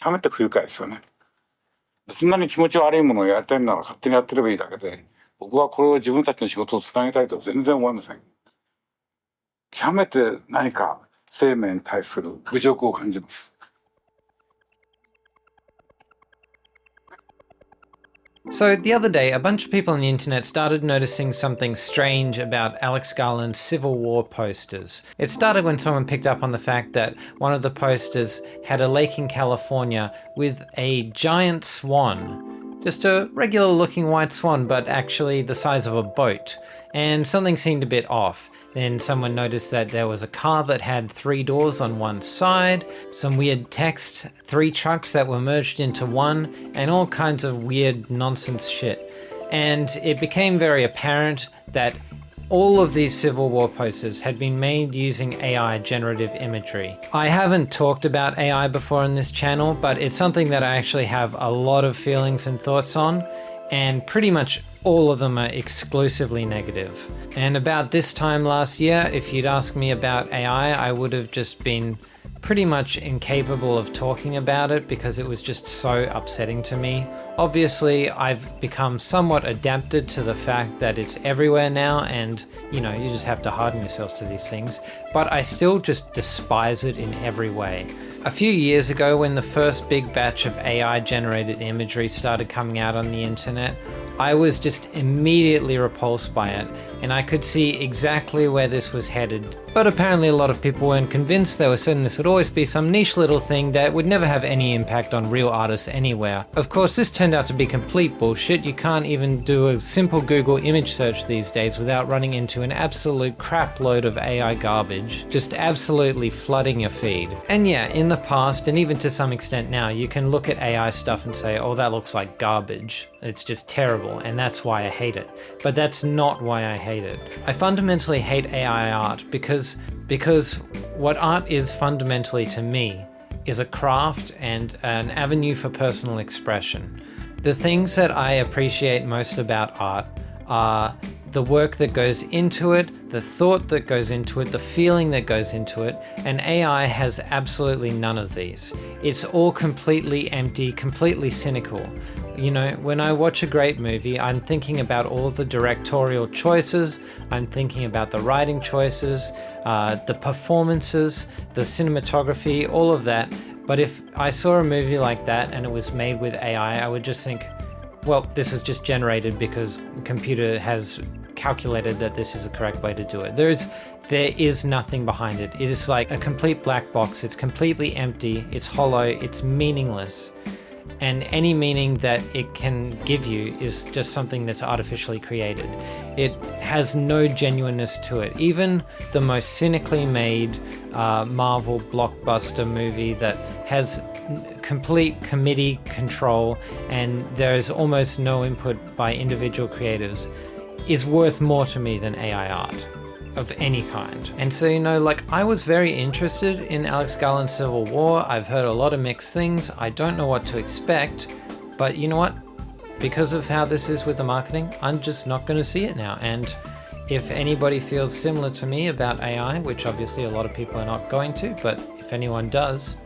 極めて不愉快ですよね。そんなに気持ち悪いものをやりたいなら勝手にやってればいいだけで、僕はこれを自分たちの仕事をつなげたいとは全然思いません。極めて何か生命に対する侮辱を感じます。So the other day, a bunch of people on the internet started noticing something strange about Alex Garland's Civil War posters. It started when someone picked up on the fact that one of the posters had a lake in California with a giant swan. Just a regular looking white swan, but actually the size of a boat. And something seemed a bit off. Then someone noticed that there was a car that had 3 doors on one side, some weird text, 3 trucks that were merged into one, and all kinds of weird nonsense shit. And it became very apparent that all of these Civil War posters had been made using AI generative imagery. I haven't talked about AI before on this channel, but it's something that I actually have a lot of feelings and thoughts on, and pretty much all of them are exclusively negative. And about this time last year, if you'd asked me about AI, I would have just been pretty much incapable of talking about it because it was just so upsetting to me. Obviously, I've become somewhat adapted to the fact that it's everywhere now and, you know, you just have to harden yourselves to these things, but I still just despise it in every way. A few years ago, when the first big batch of AI generated imagery started coming out on the internet, I was just immediately repulsed by it, and I could see exactly where this was headed. But apparently a lot of people weren't convinced. They were certain this would always be some niche little thing that would never have any impact on real artists anywhere. Of course, this turned out to be complete bullshit. You can't even do a simple Google image search these days without running into an absolute crap load of AI garbage, just absolutely flooding your feed. And yeah, in the past, and even to some extent now, you can look at AI stuff and say, oh, that looks like garbage. It's just terrible, and that's why I hate it. But that's not why I hate it. I fundamentally hate AI art because what art is fundamentally to me is a craft and an avenue for personal expression. The things that I appreciate most about art are the work that goes into it, the thought that goes into it, the feeling that goes into it, and AI has absolutely none of these. It's all completely empty, completely cynical. You know, when I watch a great movie, I'm thinking about all the directorial choices, I'm thinking about the writing choices, the performances, the cinematography, all of that. But if I saw a movie like that and it was made with AI, I would just think, well, this was just generated because the computer has calculated that this is the correct way to do it. There is nothing behind it. It is like a complete black box. It's completely empty. It's hollow. It's meaningless. And any meaning that it can give you is just something that's artificially created. It has no genuineness to it. Even the most cynically made Marvel blockbuster movie that has complete committee control and there is almost no input by individual creatives is worth more to me than AI art of any kind. And so, you know, like, I was very interested in Alex Garland's Civil War. I've heard a lot of mixed things. I don't know what to expect, but you know what? Because of how this is with the marketing, I'm just not going to see it now. And if anybody feels similar to me about AI, which obviously a lot of people are not going to, but if anyone does,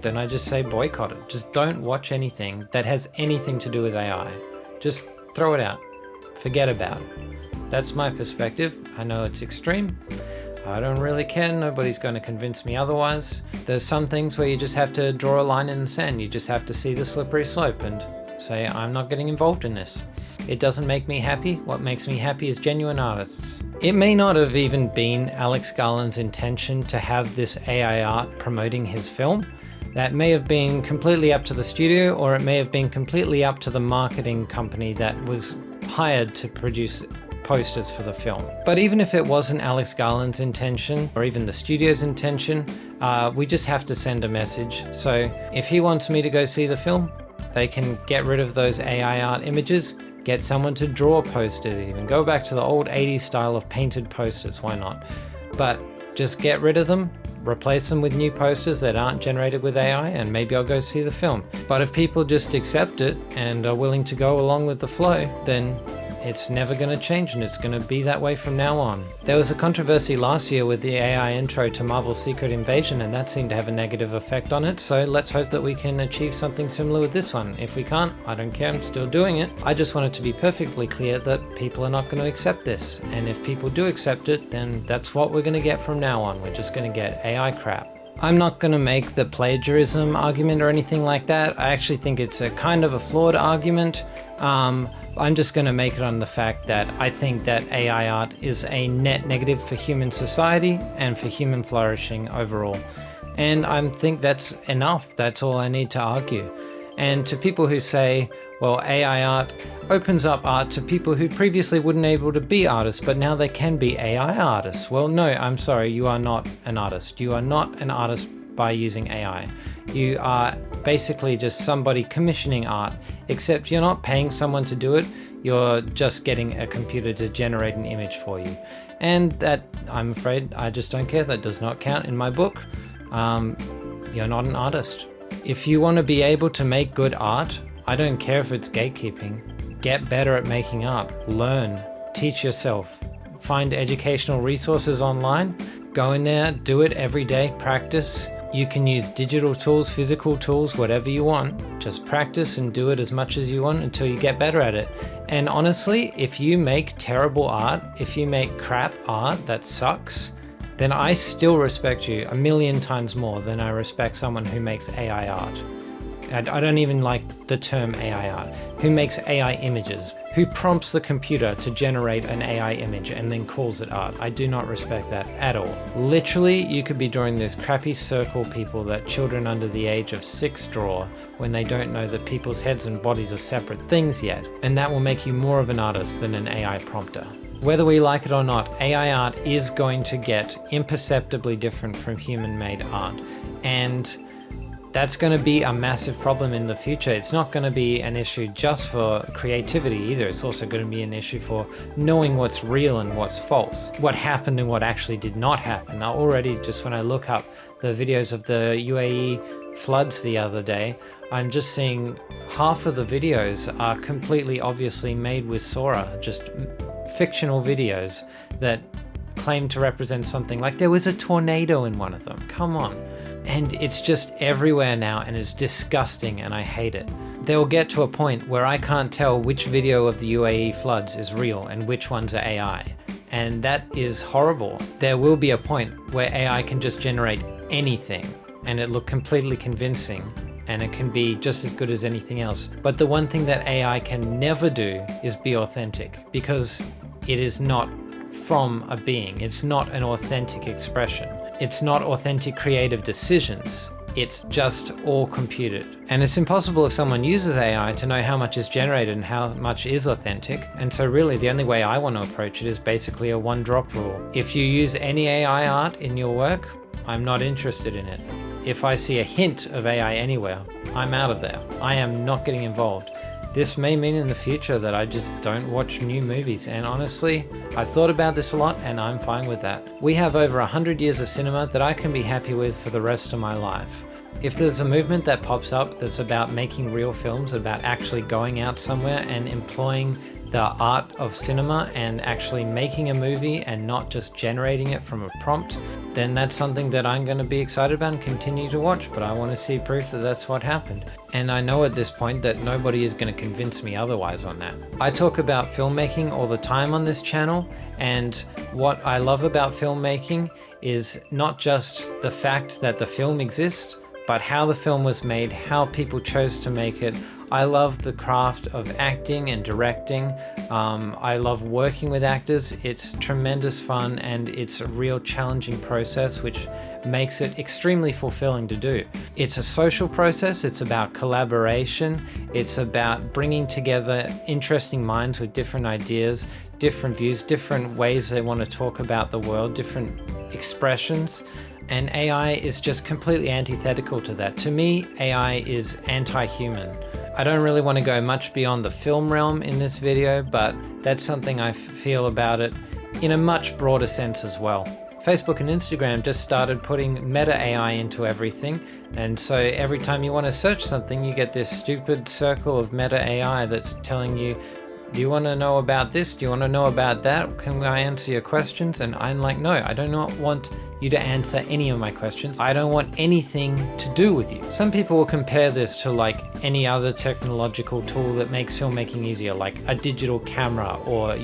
then I just say boycott it. Just don't watch anything that has anything to do with AI. Just throw it out. Forget about it. That's my perspective. I know it's extreme. I don't really care. Nobody's going to convince me otherwise. There's some things where you just have to draw a line in the sand. You just have to see the slippery slope and say, I'm not getting involved in this. It doesn't make me happy. What makes me happy is genuine artists. It may not have even been Alex Garland's intention to have this AI art promoting his film. That may have been completely up to the studio, or it may have been completely up to the marketing company that was hired to produce posters for the film. But even if it wasn't Alex Garland's intention, or even the studio's intention, we just have to send a message. So if he wants me to go see the film, they can get rid of those AI art images, get someone to draw posters even. Go back to the old 80s style of painted posters, why not? But just get rid of them, replace them with new posters that aren't generated with AI, and maybe I'll go see the film. But if people just accept it and are willing to go along with the flow, then It's never going to change, and it's going to be that way from now on. There was a controversy last year with the AI intro to Marvel's Secret Invasion, and that seemed to have a negative effect on it, so let's hope that we can achieve something similar with this one. If we can't, I don't care, I'm still doing it. I just want it to be perfectly clear that people are not going to accept this, and if people do accept it, then that's what we're going to get from now on. We're just going to get AI crap. I'm not going to make the plagiarism argument or anything like that. I actually think it's a kind of a flawed argument. I'm just going to make it on the fact that I think that AI art is a net negative for human society and for human flourishing overall. And I think that's enough. That's all I need to argue. And to people who say, well, AI art opens up art to people who previously wouldn't be able to be artists, but now they can be AI artists. Well, no, I'm sorry, you are not an artist. You are not an artist by using AI. You are basically just somebody commissioning art, except you're not paying someone to do it. You're just getting a computer to generate an image for you. And that, I'm afraid, I just don't care. That does not count in my book. You're not an artist. If you want to be able to make good art, I don't care if it's gatekeeping. Get better at making art. Learn. Teach yourself. Find educational resources online. Go in there, do it every day, practice. You can use digital tools, physical tools, whatever you want. Just practice and do it as much as you want until you get better at it. And honestly, if you make terrible art, if you make crap art that sucks, then I still respect you 1,000,000 times more than I respect someone who makes AI art. I don't even like the term AI art. Who makes AI images? Who prompts the computer to generate an AI image and then calls it art? I do not respect that at all. Literally, you could be drawing this crappy circle people that children under the age of 6 draw when they don't know that people's heads and bodies are separate things yet. And that will make you more of an artist than an AI prompter. Whether we like it or not, AI art is going to get imperceptibly different from human-made art. And that's going to be a massive problem in the future. It's not going to be an issue just for creativity either. It's also going to be an issue for knowing what's real and what's false, what happened and what actually did not happen. Now already, just when I look up the videos of the UAE floods the other day, I'm just seeing half of the videos are completely obviously made with Sora, just fictional videos that claim to represent something. Like there was a tornado in one of them. Come on. And it's just everywhere now and it's disgusting and I hate it. They'll get to a point where I can't tell which video of the UAE floods is real and which ones are AI. And that is horrible. There will be a point where AI can just generate anything and it look completely convincing and it can be just as good as anything else. But the one thing that AI can never do is be authentic, because it is not from a being. It's not an authentic expression. It's not authentic creative decisions. It's just all computed. And it's impossible if someone uses AI to know how much is generated and how much is authentic. And so really the only way I want to approach it is basically a one-drop rule. If you use any AI art in your work, I'm not interested in it. If I see a hint of AI anywhere, I'm out of there. I am not getting involved. This may mean in the future that I just don't watch new movies, and honestly, I thought about this a lot and I'm fine with that. We have over 100 years of cinema that I can be happy with for the rest of my life. If there's a movement that pops up that's about making real films, about actually going out somewhere and employing the art of cinema and actually making a movie and not just generating it from a prompt, then that's something that I'm going to be excited about and continue to watch, but I want to see proof that that's what happened. And I know at this point that nobody is going to convince me otherwise on that. I talk about filmmaking all the time on this channel, and what I love about filmmaking is not just the fact that the film exists, but how the film was made, how people chose to make it. I love the craft of acting and directing. I love working with actors. It's tremendous fun and it's a real challenging process, which makes it extremely fulfilling to do. It's a social process. It's about collaboration. It's about bringing together interesting minds with different ideas, different views, different ways they want to talk about the world, different expressions. And AI is just completely antithetical to that. To me, AI is anti-human. I don't really want to go much beyond the film realm in this video, but that's something I feel about it in a much broader sense as well. Facebook and Instagram just started putting meta AI into everything, and so every time you want to search something, you get this stupid circle of meta AI that's telling you Do you want to know about this? Do you want to know about that? Can I answer your questions? And I'm like, no, I do not want you to answer any of my questions. I don't want anything to do with you. Some people will compare this to like any other technological tool that makes filmmaking easier, like a digital camera or,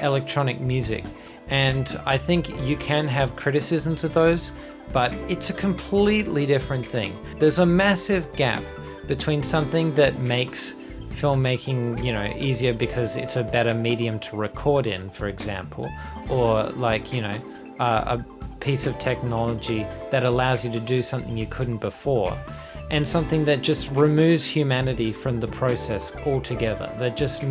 electronic music. And I think you can have criticisms of those, but it's a completely different thing. There's a massive gap between something that makes filmmaking, easier because it's a better medium to record in, for example, or like, a piece of technology that allows you to do something you couldn't before, and something that just removes humanity from the process altogether, that just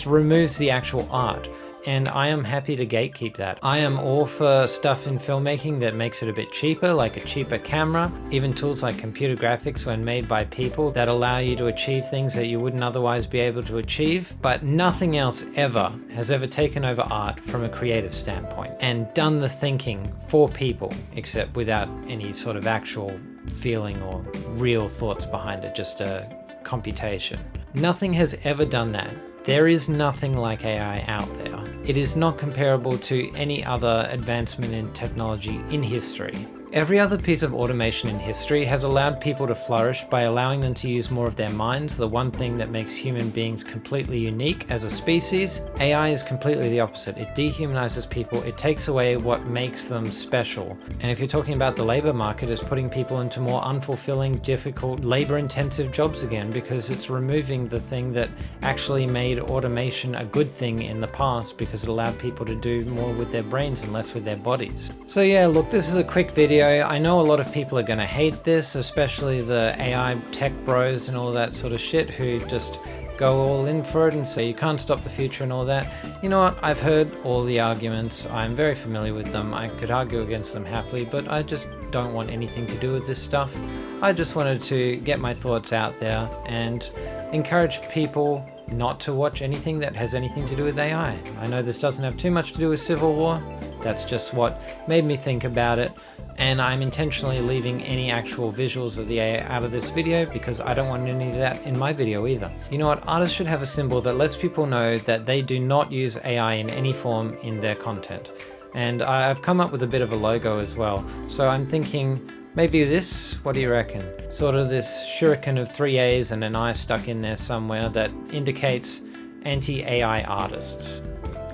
removes the actual art. And I am happy to gatekeep that. I am all for stuff in filmmaking that makes it a bit cheaper, like a cheaper camera, even tools like computer graphics when made by people that allow you to achieve things that you wouldn't otherwise be able to achieve. But nothing else has ever taken over art from a creative standpoint and done the thinking for people, except without any sort of actual feeling or real thoughts behind it, just a computation. Nothing has ever done that. There is nothing like AI out there. It is not comparable to any other advancement in technology in history. Every other piece of automation in history has allowed people to flourish by allowing them to use more of their minds, the one thing that makes human beings completely unique as a species. AI is completely the opposite. It dehumanizes people. It takes away what makes them special. And if you're talking about the labor market, it's putting people into more unfulfilling, difficult, labor-intensive jobs again, because it's removing the thing that actually made automation a good thing in the past, because it allowed people to do more with their brains and less with their bodies. So yeah, look, this is a quick video. I know a lot of people are going to hate this, especially the AI tech bros and all that sort of shit who just go all in for it and say you can't stop the future and all that. You know what? I've heard all the arguments. I'm very familiar with them. I could argue against them happily, but I just don't want anything to do with this stuff. I just wanted to get my thoughts out there and encourage people not to watch anything that has anything to do with AI. I know this doesn't have too much to do with Civil War. That's just what made me think about it. And I'm intentionally leaving any actual visuals of the AI out of this video because I don't want any of that in my video either. You know what? Artists should have a symbol that lets people know that they do not use AI in any form in their content. And I've come up with a bit of a logo as well. So I'm thinking maybe this, what do you reckon? Sort of this shuriken of 3 A's and an I stuck in there somewhere that indicates anti-AI artists.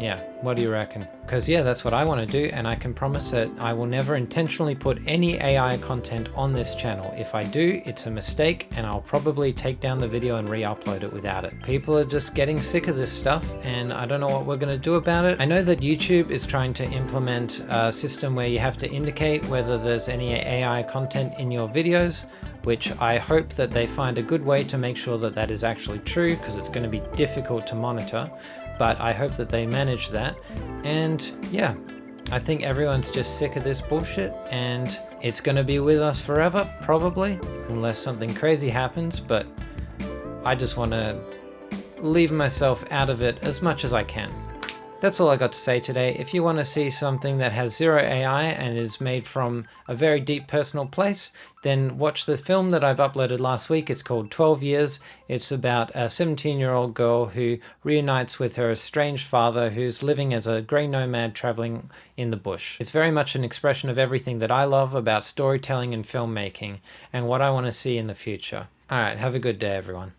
Yeah, what do you reckon? Because yeah, that's what I want to do, and I can promise that I will never intentionally put any AI content on this channel. If I do, it's a mistake, and I'll probably take down the video and re-upload it without it. People are just getting sick of this stuff, and I don't know what we're going to do about it. I know that YouTube is trying to implement a system where you have to indicate whether there's any AI content in your videos, which I hope that they find a good way to make sure that that is actually true, because it's going to be difficult to monitor. But I hope that they manage that. And yeah, I think everyone's just sick of this bullshit, and it's going to be with us forever, probably, unless something crazy happens. But I just want to leave myself out of it as much as I can. That's all I got to say today. If you want to see something that has zero AI and is made from a very deep personal place, then watch the film that I've uploaded last week. It's called 12 Years. It's about a 17-year-old girl who reunites with her estranged father who's living as a grey nomad traveling in the bush. It's very much an expression of everything that I love about storytelling and filmmaking and what I want to see in the future. All right, have a good day, everyone.